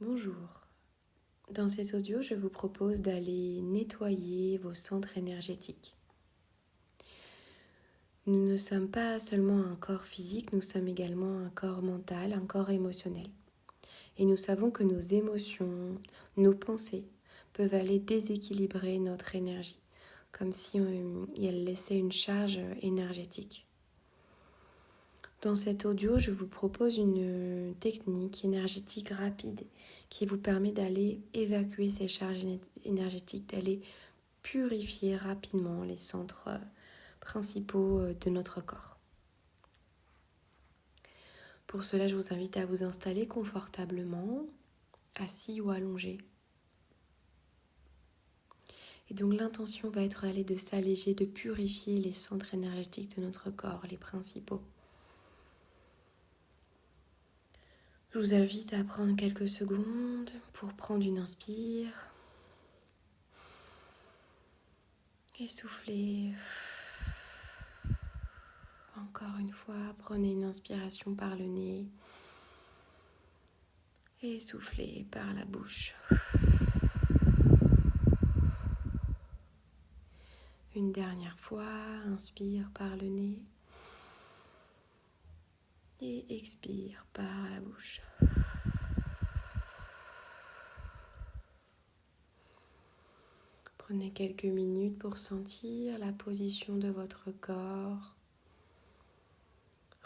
Bonjour. Dans cet audio, je vous propose d'aller nettoyer vos centres énergétiques. Nous ne sommes pas seulement un corps physique, nous sommes également un corps mental, un corps émotionnel. Et nous savons que nos émotions, nos pensées peuvent aller déséquilibrer notre énergie, comme si elles laissaient une charge énergétique. Dans cet audio, je vous propose une technique énergétique rapide qui vous permet d'aller évacuer ces charges énergétiques, d'aller purifier rapidement les centres principaux de notre corps. Pour cela, je vous invite à vous installer confortablement, assis ou allongé. Et donc l'intention va être de s'alléger, de purifier les centres énergétiques de notre corps, les principaux. Je vous invite à prendre quelques secondes pour prendre une inspire et souffler. Encore une fois, prenez une inspiration par le nez et soufflez par la bouche. Une dernière fois, inspire par le nez et expire par la bouche. Prenez quelques minutes pour sentir la position de votre corps.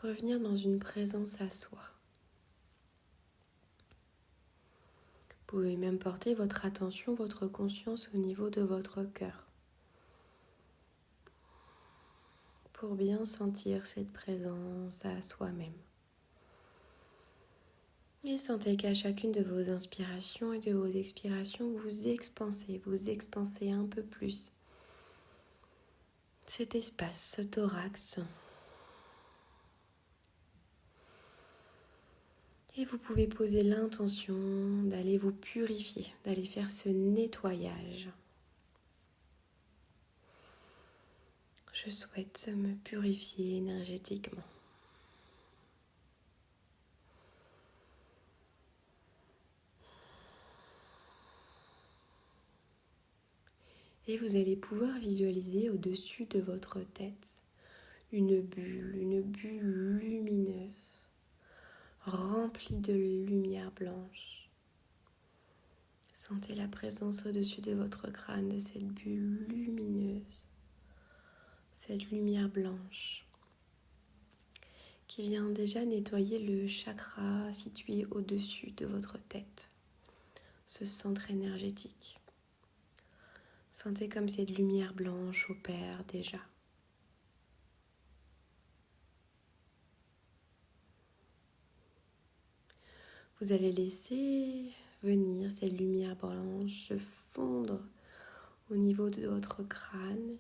Revenir dans une présence à soi. Vous pouvez même porter votre attention, votre conscience au niveau de votre cœur. Pour bien sentir cette présence à soi-même. Et sentez qu'à chacune de vos inspirations et de vos expirations, vous expansez un peu plus cet espace, ce thorax. Et vous pouvez poser l'intention d'aller vous purifier, d'aller faire ce nettoyage. Je souhaite me purifier énergétiquement. Et vous allez pouvoir visualiser au-dessus de votre tête une bulle lumineuse, remplie de lumière blanche. Sentez la présence au-dessus de votre crâne de cette bulle lumineuse, cette lumière blanche qui vient déjà nettoyer le chakra situé au-dessus de votre tête, ce centre énergétique. Sentez comme cette lumière blanche opère déjà. Vous allez laisser venir cette lumière blanche se fondre au niveau de votre crâne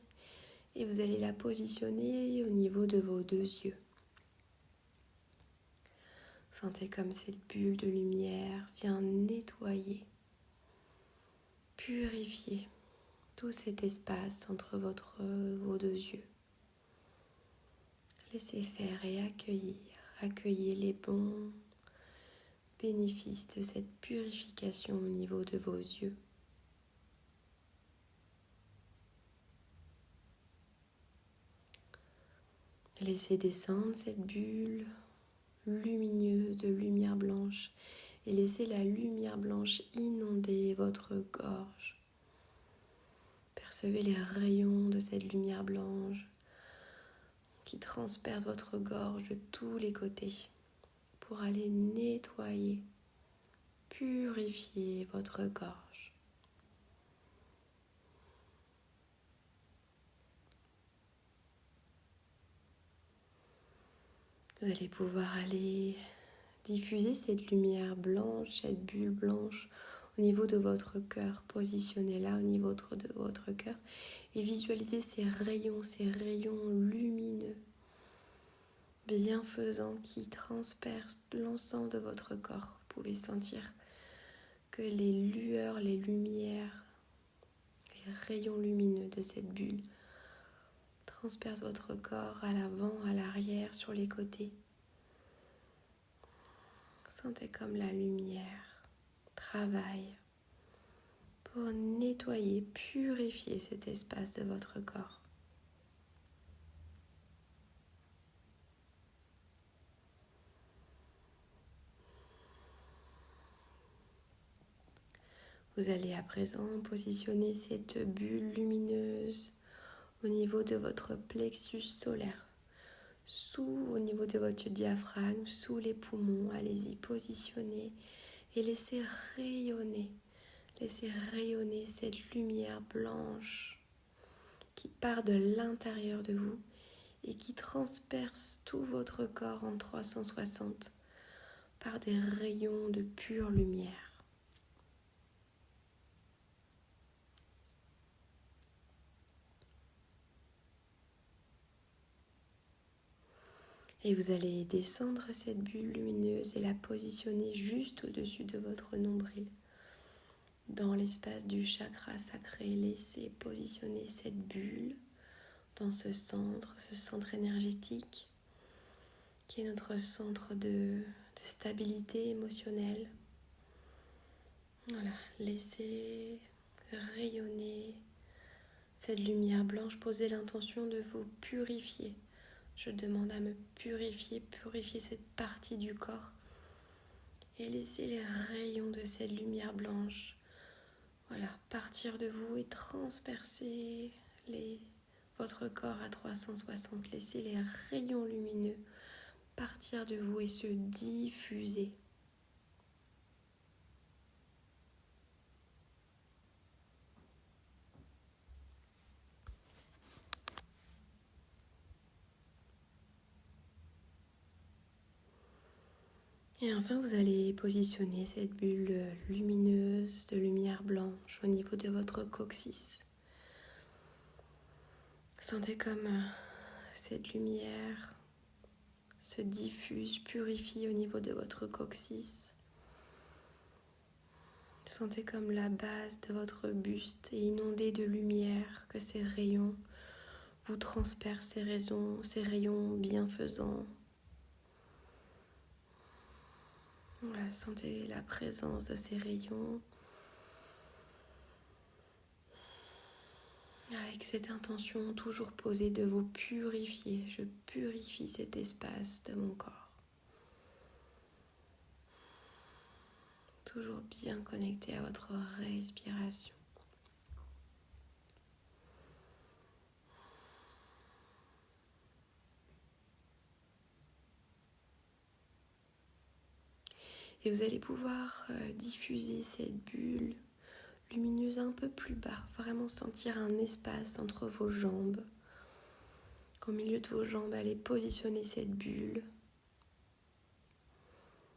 et vous allez la positionner au niveau de vos deux yeux. Sentez comme cette bulle de lumière vient nettoyer, purifier tout cet espace entre vos deux yeux. Laissez faire et accueillez les bons bénéfices de cette purification au niveau de vos yeux. Laissez descendre cette bulle lumineuse de lumière blanche et laissez la lumière blanche inonder votre gorge. Percevez les rayons de cette lumière blanche qui transperce votre gorge de tous les côtés pour aller nettoyer, purifier votre gorge. Vous allez pouvoir aller diffuser cette lumière blanche, cette bulle blanche au niveau de votre cœur. Positionnez-la au niveau de votre cœur et visualisez ces rayons lumineux, bienfaisants qui transpercent l'ensemble de votre corps. Vous pouvez sentir que les lueurs, les lumières, les rayons lumineux de cette bulle transpercent votre corps à l'avant, à l'arrière, sur les côtés. Sentez comme la lumière travail pour nettoyer, purifier cet espace de votre corps. Vous allez à présent positionner cette bulle lumineuse au niveau de votre plexus solaire, au niveau de votre diaphragme, sous les poumons. Allez-y, positionnez et laissez rayonner cette lumière blanche qui part de l'intérieur de vous et qui transperce tout votre corps en 360 par des rayons de pure lumière. Et vous allez descendre cette bulle lumineuse et la positionner juste au-dessus de votre nombril. Dans l'espace du chakra sacré, laissez positionner cette bulle dans ce centre énergétique qui est notre centre de stabilité émotionnelle. Voilà, laissez rayonner cette lumière blanche, posez l'intention de vous purifier. Je demande à me purifier cette partie du corps et laissez les rayons de cette lumière blanche, voilà, partir de vous et transpercer votre corps à 360. Laissez les rayons lumineux partir de vous et se diffuser. Et enfin, vous allez positionner cette bulle lumineuse de lumière blanche au niveau de votre coccyx. Sentez comme cette lumière se diffuse, purifie au niveau de votre coccyx. Sentez comme la base de votre buste est inondée de lumière, que ces rayons vous transpercent, ces rayons bienfaisants. Voilà, sentez la présence de ces rayons. Avec cette intention toujours posée de vous purifier, je purifie cet espace de mon corps. Toujours bien connecté à votre respiration. Et vous allez pouvoir diffuser cette bulle lumineuse un peu plus bas, vraiment sentir un espace entre vos jambes. Au milieu de vos jambes, allez positionner cette bulle,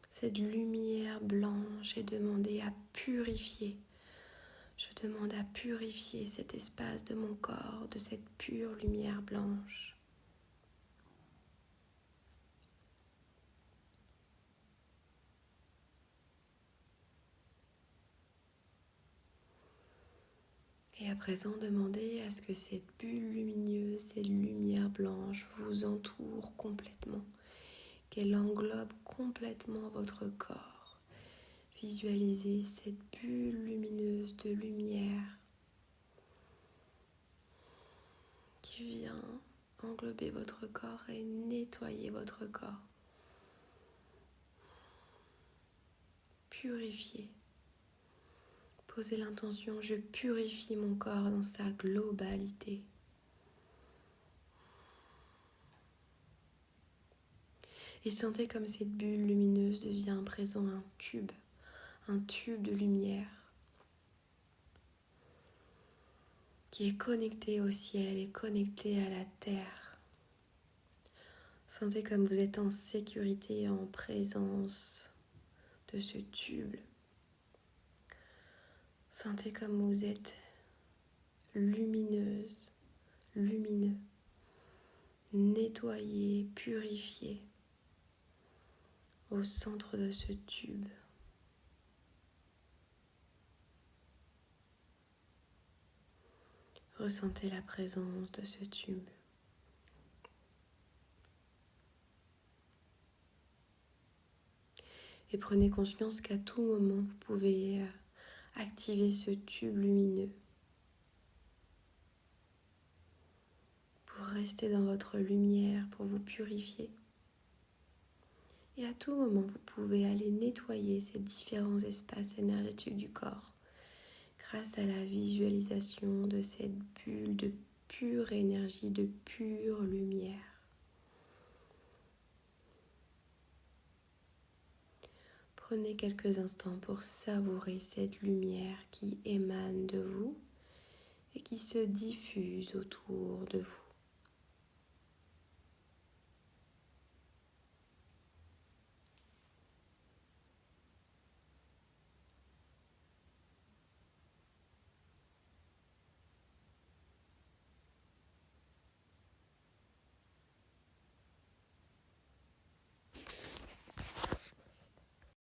cette lumière blanche et demander à purifier. Je demande à purifier cet espace de mon corps, de cette pure lumière blanche. Et à présent, demandez à ce que cette bulle lumineuse, cette lumière blanche vous entoure complètement, qu'elle englobe complètement votre corps. Visualisez cette bulle lumineuse de lumière qui vient englober votre corps et nettoyer votre corps. Purifier. Posez l'intention, je purifie mon corps dans sa globalité. Et sentez comme cette bulle lumineuse devient à présent un tube de lumière qui est connecté au ciel et connecté à la terre. Sentez comme vous êtes en sécurité, en présence de ce tube. Sentez comme vous êtes lumineuse, lumineux, nettoyé, purifié au centre de ce tube. Ressentez la présence de ce tube. Et prenez conscience qu'à tout moment, vous pouvez activer ce tube lumineux pour rester dans votre lumière, pour vous purifier. Et à tout moment, vous pouvez aller nettoyer ces différents espaces énergétiques du corps grâce à la visualisation de cette bulle de pure énergie, de pure lumière. Prenez quelques instants pour savourer cette lumière qui émane de vous et qui se diffuse autour de vous.